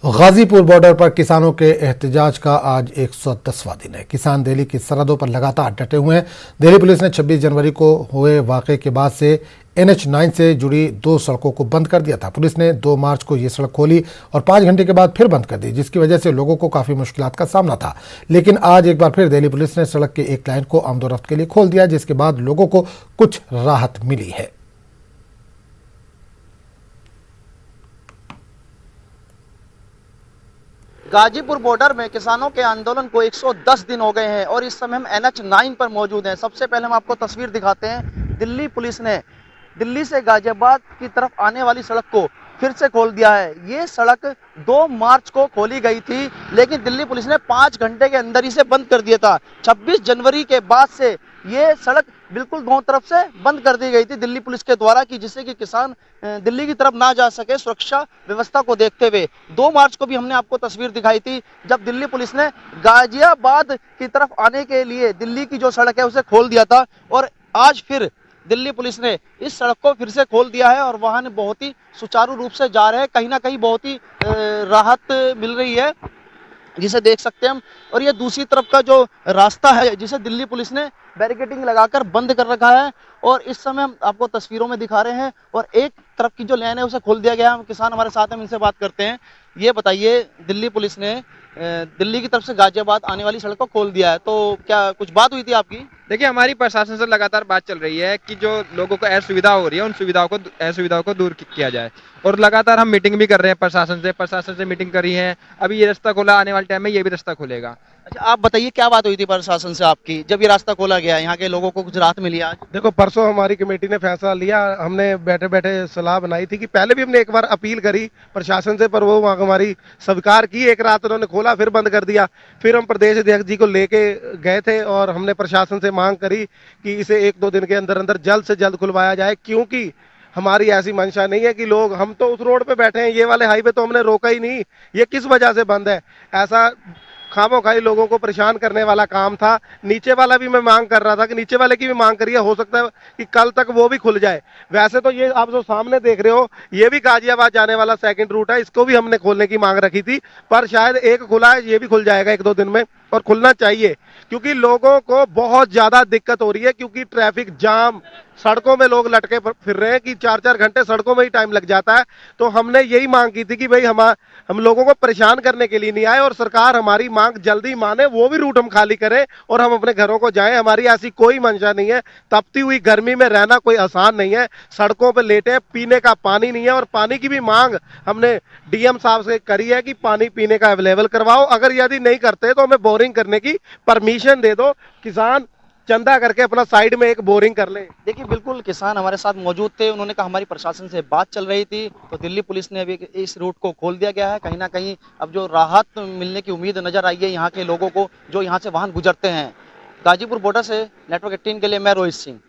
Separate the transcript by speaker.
Speaker 1: Ghazipur border पर किसानों के एहतजाज का आज 110वां दिन है। किसान दिल्ली की सरहदों पर लगातार डटे हुए हैं। दिल्ली पुलिस ने 26 जनवरी को हुए वाकये के बाद से NH9 से जुड़ी 2 सड़कों को बंद कर दिया था। पुलिस ने 2 मार्च को ये सड़क खोली और 5 घंटे के बाद फिर बंद कर दी, जिसकी वजह से लोगों को काफी मुश्किलात का सामना था। लेकिन आज एक बार फिर दिल्ली पुलिस ने सड़क के एक लाइन को आमदोरफ्त के लिए खोल दिया, जिसके बाद लोगों को कुछ राहत मिली है।
Speaker 2: गाजीपुर बॉर्डर में किसानों के आंदोलन को 110 दिन हो गए हैं और इस समय हम NH9 पर मौजूद हैं। सबसे पहले हम आपको तस्वीर दिखाते हैं। दिल्ली पुलिस ने दिल्ली से गाजियाबाद की तरफ आने वाली सड़क को फिर से खोल दिया है। ये सड़क 2 मार्च को खोली गई थी, लेकिन दिल्ली पुलिस ने 5 घंटे के अंदर इसे बंद कर दिया था। 26 जनवरी के बाद से ये सड़क बिल्कुल दोनों तरफ से बंद कर दी गई थी दिल्ली पुलिस के द्वारा, कि जिससे कि किसान दिल्ली की तरफ ना जा सके सुरक्षा व्यवस्था को देखते हुए। 2 मार्च को भी हमने आपको तस्वीर दिखाई थी जब दिल्ली पुलिस ने गाजियाबाद की तरफ आने के लिए दिल्ली की जो सड़क है उसे खोल दिया था। और आज फिर दिल्ली पुलिस ने इस सड़क को फिर से खोल दिया है और वाहन बहुत ही सुचारू रूप से जा रहे हैं। कहीं ना कहीं बहुत ही राहत मिल रही है, जिसे देख सकते हैं हम। और ये दूसरी तरफ का जो रास्ता है जिसे दिल्ली पुलिस ने बैरिकेडिंग लगाकर बंद कर रखा है और इस समय हम आपको तस्वीरों में दिखा रहे हैं। और एक तरफ की जो लाइन है उसे खोल दिया गया है। हम किसान हमारे साथ हैं, इनसे बात करते हैं। ये बताइए, दिल्ली पुलिस ने दिल्ली की तरफ से गाजियाबाद आने वाली सड़क को खोल दिया है, तो क्या कुछ बात हुई थी आपकी?
Speaker 3: देखिए, हमारी प्रशासन से लगातार बात चल रही है कि जो लोगों को असुविधा हो रही है उन असुविधाओं को दूर किया जाए। और लगातार हम मीटिंग भी कर रहे हैं प्रशासन से मीटिंग करी है। अभी ये रास्ता खोला, आने वाले टाइम में ये भी रास्ता खुलेगा।
Speaker 2: अच्छा, आप बताइए क्या बात हुई थी प्रशासन से आपकी जब ये रास्ता खोला गया, यहाँ के लोगों को कुछ राहत मिली आज?
Speaker 4: देखो, परसों हमारी कमेटी ने फैसला लिया। हमने बैठे बैठे सलाह बनाई थी कि पहले भी हमने एक बार अपील करी प्रशासन से, पर वो वहाँ हमारी स्वीकार की। एक रात उन्होंने खोला, फिर बंद कर दिया। फिर हम प्रदेश अध्यक्ष जी को लेके गए थे और हमने प्रशासन से मांग करी कि इसे 1-2 दिन के अंदर अंदर जल्द से जल्द खुलवाया जाए, क्योंकि हमारी ऐसी मंशा नहीं है कि लोग, हम तो उस रोड पे बैठे हैं, ये वाले हाईवे तो हमने रोका ही नहीं। ये किस वजह से बंद है? ऐसा खामोखाई लोगों को परेशान करने वाला काम था। नीचे वाला भी मैं मांग कर रहा था कि नीचे वाले की भी मांग करिए, हो सकता है कि कल तक वो भी खुल जाए। वैसे तो ये आप जो सामने देख रहे हो, ये भी गाजियाबाद जाने वाला सेकंड रूट है, इसको भी हमने खोलने की मांग रखी थी, पर शायद एक खुला है, ये भी खुल जाएगा 1-2 दिन में। और खुलना चाहिए, क्योंकि लोगों को बहुत ज्यादा दिक्कत हो रही है, क्योंकि ट्रैफिक जाम, सड़कों में लोग लटके फिर रहे हैं कि 4-4 घंटे सड़कों में ही टाइम लग जाता है। तो हमने यही मांग की थी कि भाई हम लोगों को परेशान करने के लिए नहीं आए और सरकार हमारी मांग जल्दी माने, वो भी रूट हम खाली करें और हम अपने घरों को जाएं। हमारी ऐसी कोई मंशा नहीं है। तपती हुई गर्मी में रहना कोई आसान नहीं है। सड़कों पर लेटे, पीने का पानी नहीं है और पानी की भी मांग हमने DM साहब से करी है कि पानी पीने का अवेलेबल करवाओ। अगर यदि नहीं करते तो हमें बोरिंग करने की परमिशन दे दो, किसान चंदा करके अपना साइड में एक बोरिंग कर ले।
Speaker 2: देखिए, बिल्कुल किसान हमारे साथ मौजूद थे। उन्होंने कहा हमारी प्रशासन से बात चल रही थी, तो दिल्ली पुलिस ने अभी इस रूट को खोल दिया गया है। कहीं ना कहीं अब जो राहत मिलने की उम्मीद नजर आई है यहाँ के लोगों को जो यहाँ से वाहन गुजरते हैं। गाजीपुर बॉर्डर से नेटवर्क 18 के लिए मैं रोहित सिंह।